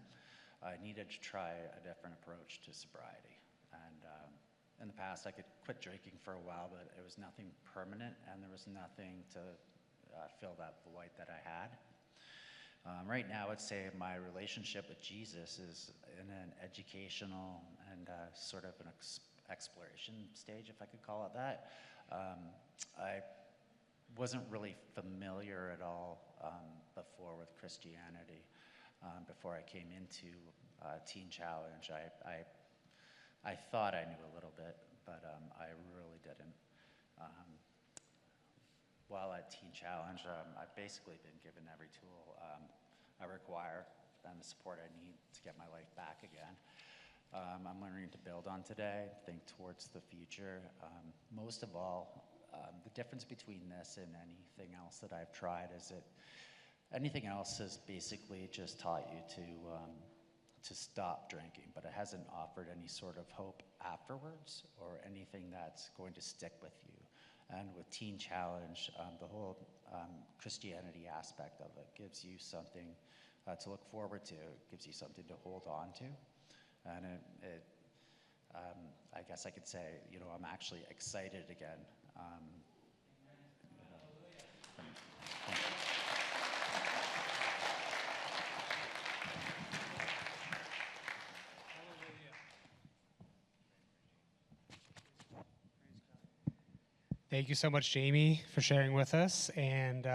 I needed to try a different approach to sobriety. And in the past, I could quit drinking for a while, but it was nothing permanent, and there was nothing to fill that void that I had. Right now, I'd say my relationship with Jesus is in an educational and sort of an exploration stage, if I could call it that. I wasn't really familiar at all before with Christianity. Before I came into Teen Challenge, I thought I knew a little bit, but I really didn't. While at Teen Challenge, I've basically been given every tool I require and the support I need to get my life back again. I'm learning to build on today, think towards the future. Most of all, the difference between this and anything else that I've tried is that anything else has basically just taught you to stop drinking, but it hasn't offered any sort of hope afterwards or anything that's going to stick with you. And with Teen Challenge, the whole Christianity aspect of it gives you something to look forward to, it gives you something to hold on to. And I guess I could say, I'm actually excited again. Thank you so much, Jamie, for sharing with us. And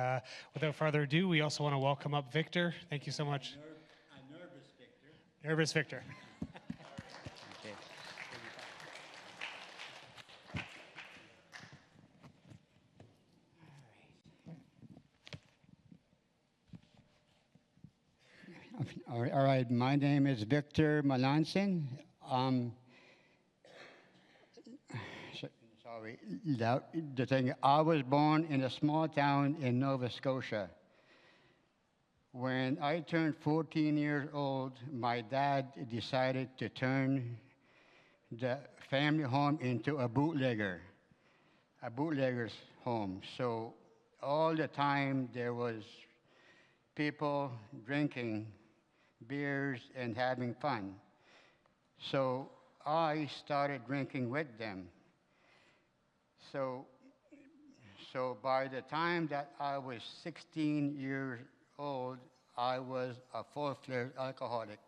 without further ado, we also want to welcome up Victor. Thank you so much. I'm nervous, Victor. Nervous Victor. Okay. All right, my name is Victor Melanson. Sorry, the thing, I was born in a small town in Nova Scotia. When I turned 14 years old, my dad decided to turn the family home into a bootlegger's home. So all the time there was people drinking beers and having fun. So I started drinking with them. So by the time that I was 16 years old, I was a full-fledged alcoholic.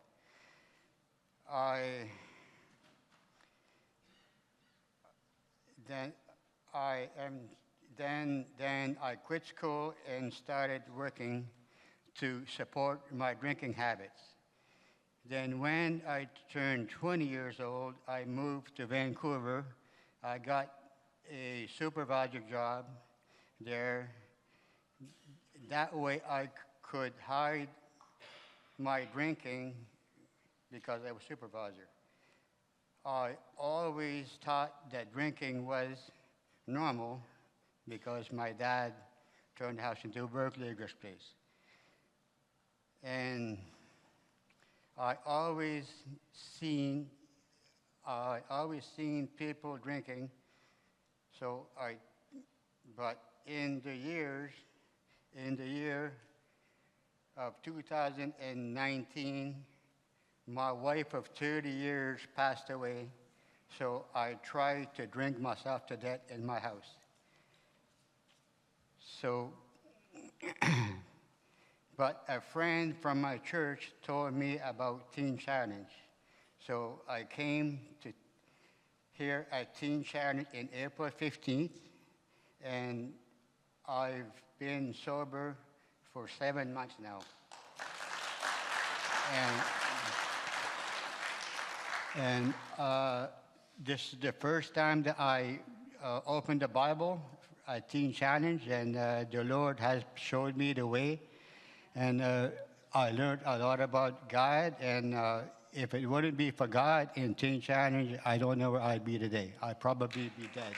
Then I quit school and started working to support my drinking habits. Then when I turned 20 years old, I moved to Vancouver. I got a supervisor job there. That way I could hide my drinking because I was supervisor. I always thought that drinking was normal because my dad turned the house into a burglar's place. And I always seen people drinking. But in the year of 2019, my wife of 30 years passed away, so I tried to drink myself to death in my house. But a friend from my church told me about Teen Challenge. So I came to here at Teen Challenge in April 15th, and I've been sober for 7 months now. And this is the first time that I opened the Bible at Teen Challenge, and the Lord has showed me the way. And I learned a lot about God, and if it wouldn't be for God in Teen Challenge, I don't know where I'd be today. I'd probably be dead.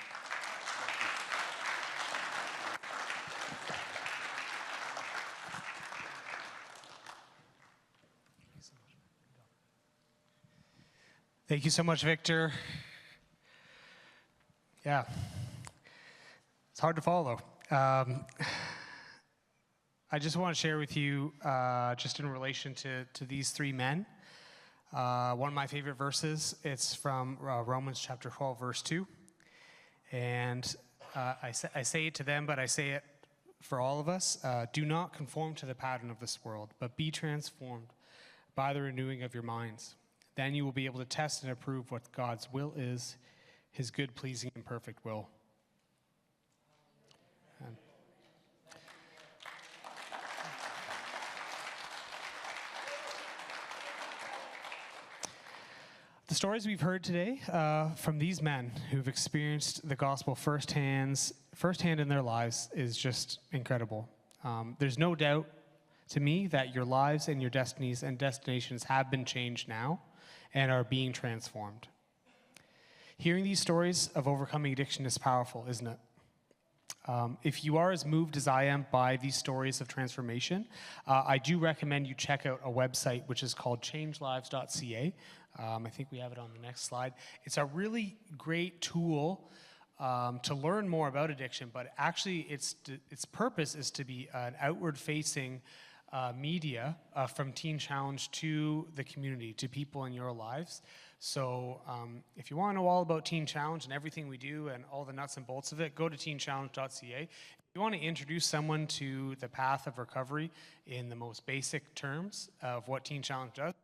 Thank you so much, Victor. Yeah, it's hard to follow. I just want to share with you, just in relation to these three men, one of my favorite verses. It's from Romans chapter 12, verse 2. And I say it to them, but I say it for all of us. Do not conform to the pattern of this world, but be transformed by the renewing of your minds. Then you will be able to test and approve what God's will is, his good, pleasing, and perfect will. The stories we've heard today from these men who've experienced the gospel firsthand in their lives is just incredible. There's no doubt to me that your lives and your destinies and destinations have been changed now and are being transformed. Hearing these stories of overcoming addiction is powerful, isn't it? If you are as moved as I am by these stories of transformation, I do recommend you check out a website which is called changelives.ca. I think we have it on the next slide. It's a really great tool to learn more about addiction, but actually its purpose is to be an outward-facing media from Teen Challenge to the community, to people in your lives. So if you want to know all about Teen Challenge and everything we do and all the nuts and bolts of it, go to teenchallenge.ca. If you want to introduce someone to the path of recovery in the most basic terms of what Teen Challenge does,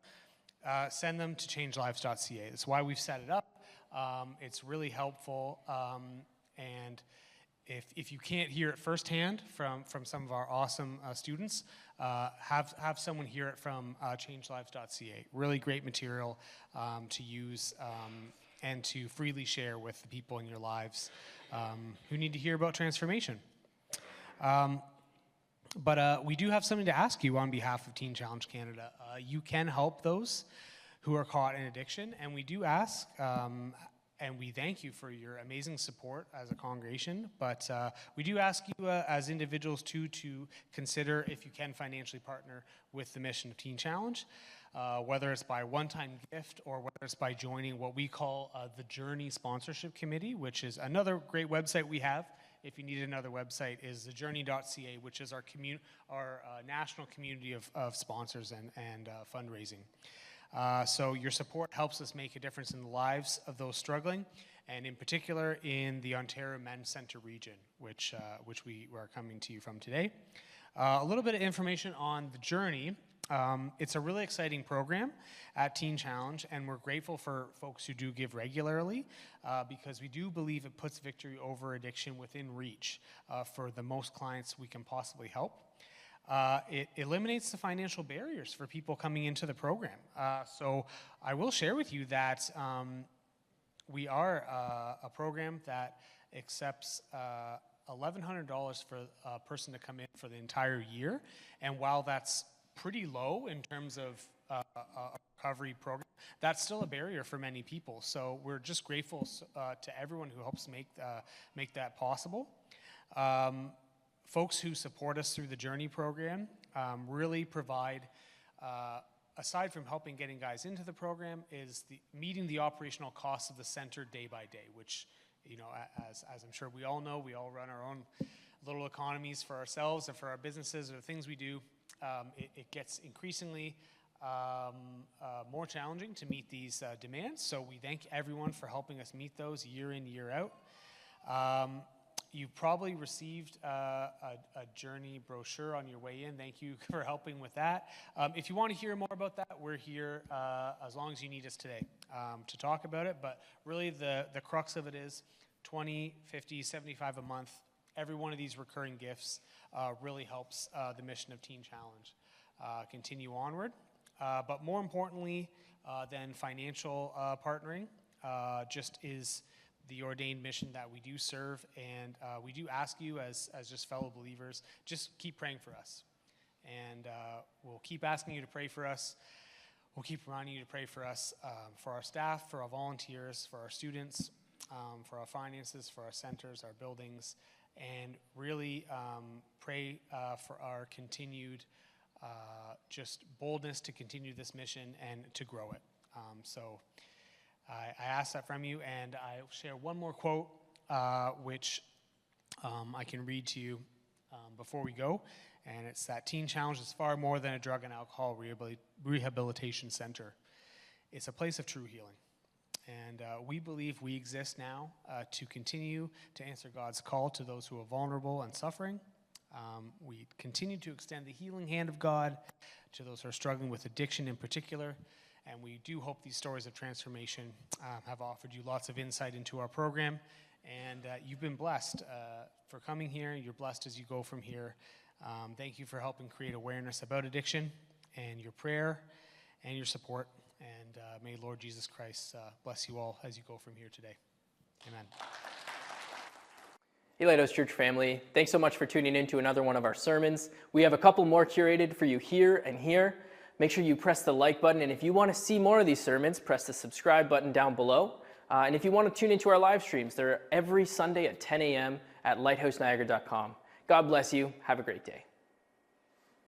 send them to changelives.ca. That's why we've set it up. It's really helpful, and if you can't hear it firsthand from some of our awesome students, have someone hear it from changelives.ca. Really great material to use and to freely share with the people in your lives who need to hear about transformation. But we do have something to ask you on behalf of Teen Challenge Canada. You can help those who are caught in addiction, and we do ask, and we thank you for your amazing support as a congregation, but we do ask you as individuals too to consider if you can financially partner with the mission of Teen Challenge, whether it's by one-time gift or whether it's by joining what we call the Journey Sponsorship Committee, which is another great website we have. If you need another website, is thejourney.ca, which is our national community of sponsors and fundraising. So your support helps us make a difference in the lives of those struggling, and in particular in the Ontario Men's Centre region, which we are coming to you from today. A little bit of information on the Journey. It's a really exciting program at Teen Challenge, and we're grateful for folks who do give regularly because we do believe it puts victory over addiction within reach for the most clients we can possibly help. It eliminates the financial barriers for people coming into the program. So I will share with you that we are a program that accepts $1,100 for a person to come in for the entire year, and while that's pretty low in terms of a recovery program, that's still a barrier for many people. So we're just grateful to everyone who helps make that possible. Folks who support us through the Journey program really provide, aside from helping getting guys into the program, is meeting the operational costs of the center day by day, which, you know, as I'm sure we all know, we all run our own little economies for ourselves and for our businesses or the things we do. It gets increasingly more challenging to meet these demands, so we thank everyone for helping us meet those year in, year out. You've probably received a Journey brochure on your way in. Thank you for helping with that. If you want to hear more about that, we're here as long as you need us today to talk about it, but really the crux of it is $20, $50, $75 a month. Every one of these recurring gifts really helps the mission of Teen Challenge continue onward. But more importantly than financial partnering, just is the ordained mission that we do serve, and we do ask you as just fellow believers, just keep praying for us. And we'll keep asking you to pray for us. We'll keep reminding you to pray for us, for our staff, for our volunteers, for our students, for our finances, for our centers, our buildings, and really pray for our continued just boldness to continue this mission and to grow it. So I ask that from you, and I'll share one more quote, which I can read to you before we go, and it's that Teen Challenge is far more than a drug and alcohol rehabilitation center. It's a place of true healing. And we believe we exist now to continue to answer God's call to those who are vulnerable and suffering. We continue to extend the healing hand of God to those who are struggling with addiction in particular. And we do hope these stories of transformation have offered you lots of insight into our program. And you've been blessed for coming here. You're blessed as you go from here. Thank you for helping create awareness about addiction and your prayer and your support. And may Lord Jesus Christ bless you all as you go from here today. Amen. Hey, Lighthouse Church family. Thanks so much for tuning in to another one of our sermons. We have a couple more curated for you here and here. Make sure you press the like button, and if you want to see more of these sermons, press the subscribe button down below. And if you want to tune into our live streams, they're every Sunday at 10 a.m. at lighthouseniagara.com. God bless you. Have a great day.